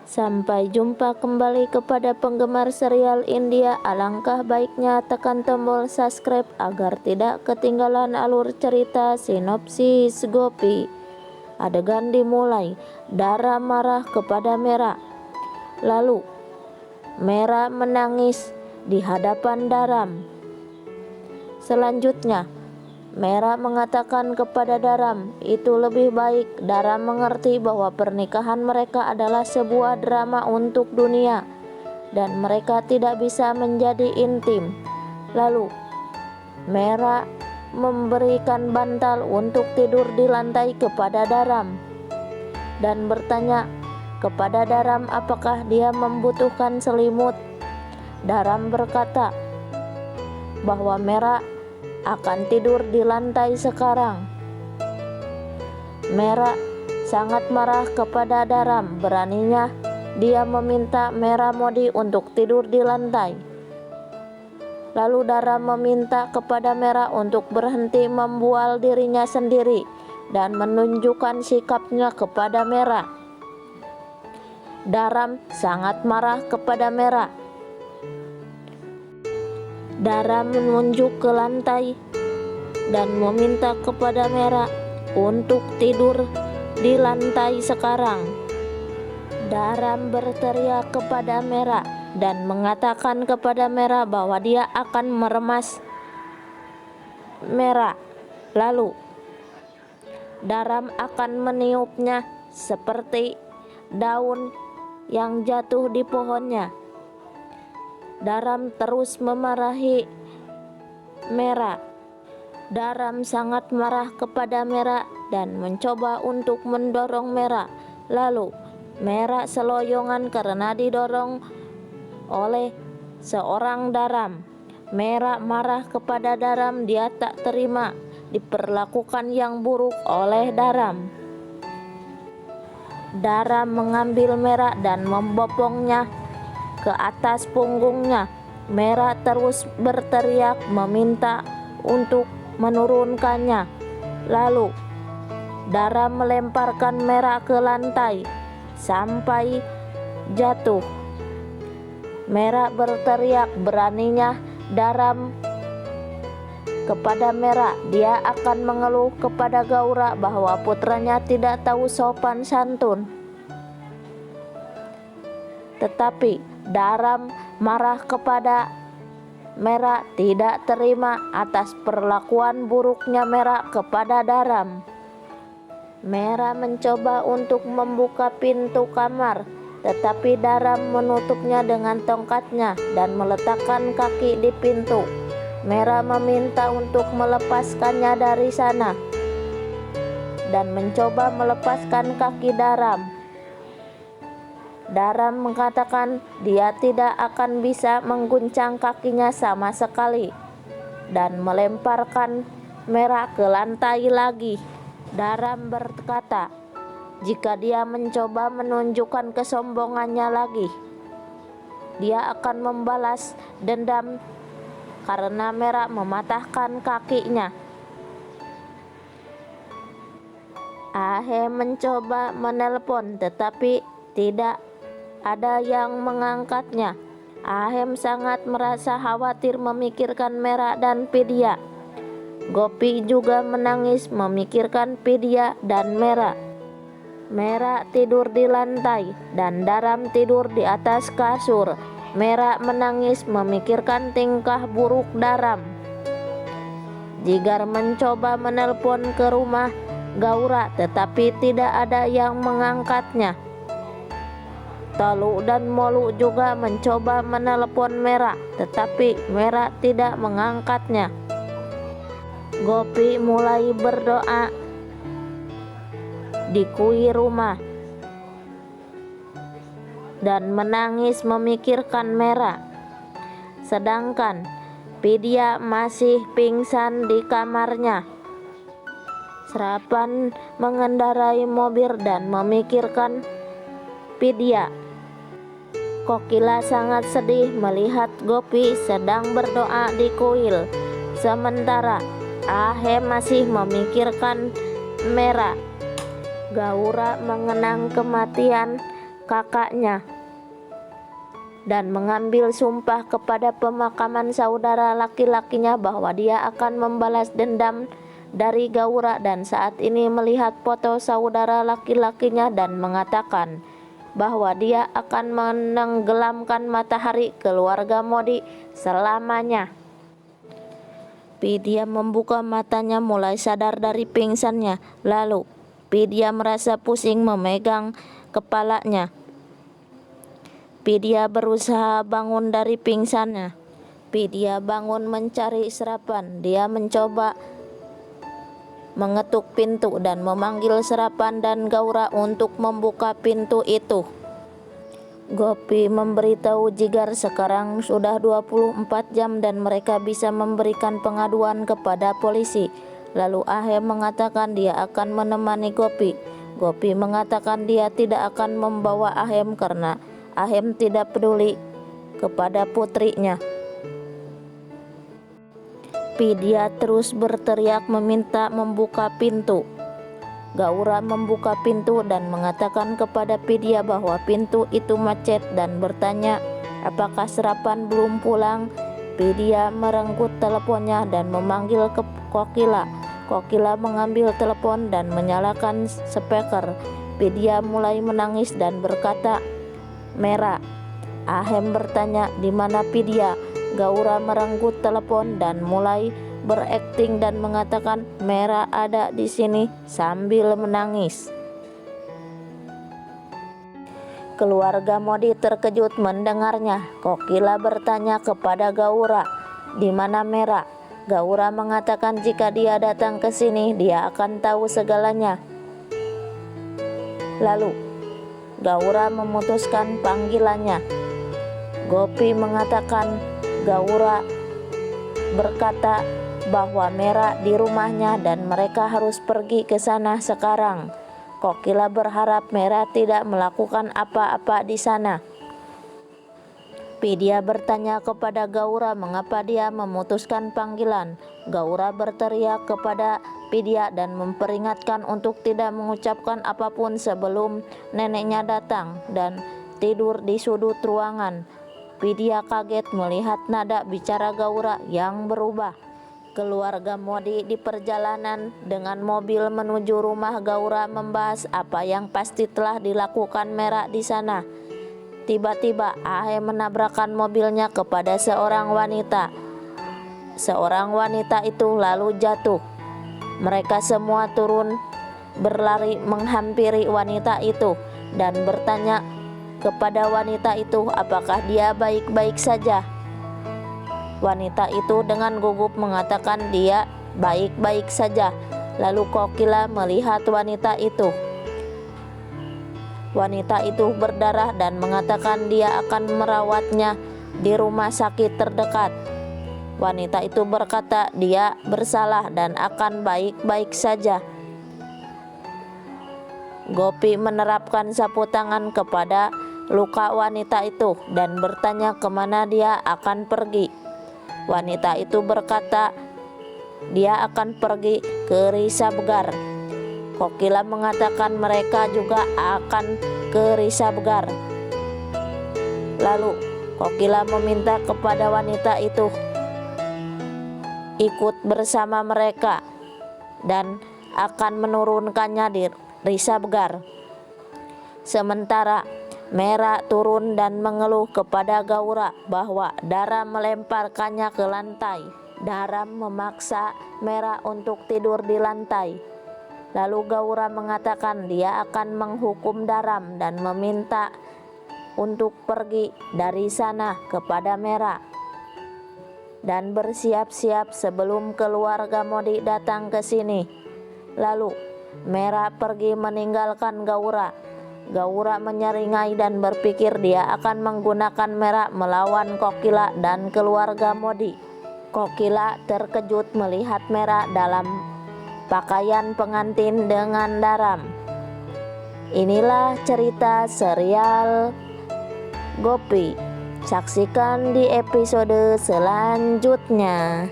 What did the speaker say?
Sampai jumpa kembali kepada penggemar serial India. Alangkah baiknya tekan tombol subscribe agar tidak ketinggalan alur cerita sinopsis Gopi. Adegan dimulai. Dara marah kepada Mera. Lalu Mera menangis di hadapan Daram. Selanjutnya Mera mengatakan kepada Daram, itu lebih baik. Daram mengerti bahwa pernikahan mereka adalah sebuah drama untuk dunia dan mereka tidak bisa menjadi intim. Lalu Mera memberikan bantal untuk tidur di lantai kepada Daram dan bertanya kepada Daram apakah dia membutuhkan selimut. Daram berkata bahwa Mera akan tidur di lantai sekarang. Mera sangat marah kepada Daram. Beraninya dia meminta Mera Modi untuk tidur di lantai. Lalu Daram meminta kepada Mera untuk berhenti membual dirinya sendiri dan menunjukkan sikapnya kepada Mera. Daram sangat marah kepada Mera. Daram menunjuk ke lantai dan meminta kepada Mera untuk tidur di lantai sekarang. Daram berteriak kepada Mera dan mengatakan kepada Mera bahwa dia akan meremas Mera. Lalu Daram akan meniupnya seperti daun yang jatuh di pohonnya. Daram terus memarahi Mera. Daram sangat marah kepada Mera dan mencoba untuk mendorong Mera. Lalu Mera seloyongan karena didorong oleh seorang Daram. Mera marah kepada Daram, dia tak terima diperlakukan yang buruk oleh Daram. Daram mengambil Mera dan membopongnya ke atas punggungnya. Mera terus berteriak meminta untuk menurunkannya. Lalu Daram melemparkan Mera ke lantai sampai jatuh. Mera berteriak, beraninya Daram kepada Mera. Dia akan mengeluh kepada Gaura bahwa putranya tidak tahu sopan santun. Tetapi Daram marah kepada Mera, tidak terima atas perlakuan buruknya Mera kepada Daram. Mera mencoba untuk membuka pintu kamar, tetapi Daram menutupnya dengan tongkatnya dan meletakkan kaki di pintu. Mera meminta untuk melepaskannya dari sana dan mencoba melepaskan kaki Daram. Daram mengatakan dia tidak akan bisa mengguncang kakinya sama sekali dan melemparkan Mera ke lantai lagi. Daram berkata jika dia mencoba menunjukkan kesombongannya lagi, dia akan membalas dendam karena Mera mematahkan kakinya. Ahem mencoba menelpon tetapi tidak ada yang mengangkatnya. Ahem sangat merasa khawatir memikirkan Mera dan Vidya. Gopi juga menangis memikirkan Vidya dan Mera. Mera tidur di lantai dan Daram tidur di atas kasur. Mera menangis memikirkan tingkah buruk Daram. Jigar mencoba menelpon ke rumah Gaura tetapi tidak ada yang mengangkatnya. Tolu dan Molu juga mencoba menelpon Mera, tetapi Mera tidak mengangkatnya. Gopi mulai berdoa di kuil rumah dan menangis memikirkan Mera. Sedangkan Vidya masih pingsan di kamarnya. Serapan mengendarai mobil dan memikirkan Vidya. Kokila sangat sedih melihat Gopi sedang berdoa di kuil. Sementara Ahem masih memikirkan Mera. Gaura mengenang kematian kakaknya dan mengambil sumpah kepada pemakaman saudara laki-lakinya bahwa dia akan membalas dendam dari Gaura, dan saat ini melihat foto saudara laki-lakinya dan mengatakan bahwa dia akan menenggelamkan matahari keluarga Modi selamanya. Vidya membuka matanya mulai sadar dari pingsannya. Lalu Vidya merasa pusing memegang kepalanya. Vidya berusaha bangun dari pingsannya. Vidya bangun mencari serapan. Dia mencoba mengetuk pintu dan memanggil Serapan dan Gaura untuk membuka pintu itu. Gopi memberitahu Jigar sekarang sudah 24 jam dan mereka bisa memberikan pengaduan kepada polisi. Lalu Ahem mengatakan dia akan menemani Gopi. Gopi mengatakan dia tidak akan membawa Ahem karena Ahem tidak peduli kepada putrinya. Vidya terus berteriak meminta membuka pintu. Gaura membuka pintu dan mengatakan kepada Vidya bahwa pintu itu macet dan bertanya apakah Serapan belum pulang. Vidya merenggut teleponnya dan memanggil ke Kokila. Kokila mengambil telepon dan menyalakan speaker. Vidya mulai menangis dan berkata, "Mera." Ahem bertanya, "Di mana Vidya?" Gaura merenggut telepon dan mulai berakting dan mengatakan, "Mera ada di sini," sambil menangis. Keluarga Modi terkejut mendengarnya. Kokila bertanya kepada Gaura, "Di mana Mera?" Gaura mengatakan jika dia datang ke sini, dia akan tahu segalanya. Lalu Gaura memutuskan panggilannya. Gopi mengatakan Gaura berkata bahwa Mera di rumahnya dan mereka harus pergi ke sana sekarang. Kokila berharap Mera tidak melakukan apa-apa di sana. Vidya bertanya kepada Gaura mengapa dia memutuskan panggilan. Gaura berteriak kepada Vidya dan memperingatkan untuk tidak mengucapkan apapun sebelum neneknya datang dan tidur di sudut ruangan. Vidya kaget melihat nada bicara Gaura yang berubah. Keluarga Modi di perjalanan dengan mobil menuju rumah Gaura membahas apa yang pasti telah dilakukan Mera di sana. Tiba-tiba Ahem menabrakkan mobilnya kepada seorang wanita. Seorang wanita itu lalu jatuh. Mereka semua turun berlari menghampiri wanita itu dan bertanya kepada wanita itu apakah dia baik-baik saja. Wanita itu dengan gugup mengatakan dia baik-baik saja. Lalu Kokila melihat wanita itu. Wanita itu berdarah dan mengatakan dia akan merawatnya di rumah sakit terdekat. Wanita itu berkata dia bersalah dan akan baik-baik saja. Gopi menerapkan sapu tangan kepada luka wanita itu dan bertanya kemana dia akan pergi. Wanita itu berkata dia akan pergi ke Risabgar. Kokila mengatakan mereka juga akan ke Risabgar. Lalu Kokila meminta kepada wanita itu ikut bersama mereka dan akan menurunkannya di Risabgar. Sementara Mera turun dan mengeluh kepada Gaura bahwa Dara melemparkannya ke lantai. Dara memaksa Mera untuk tidur di lantai. Lalu Gaura mengatakan dia akan menghukum Daram dan meminta untuk pergi dari sana kepada Mera dan bersiap-siap sebelum keluarga Modi datang ke sini. Lalu Mera pergi meninggalkan Gaura. Gaura menyeringai dan berpikir dia akan menggunakan Mera melawan Kokila dan keluarga Modi. Kokila terkejut melihat Mera dalam pakaian pengantin dengan Daram. Inilah cerita serial Gopi. Saksikan di episode selanjutnya.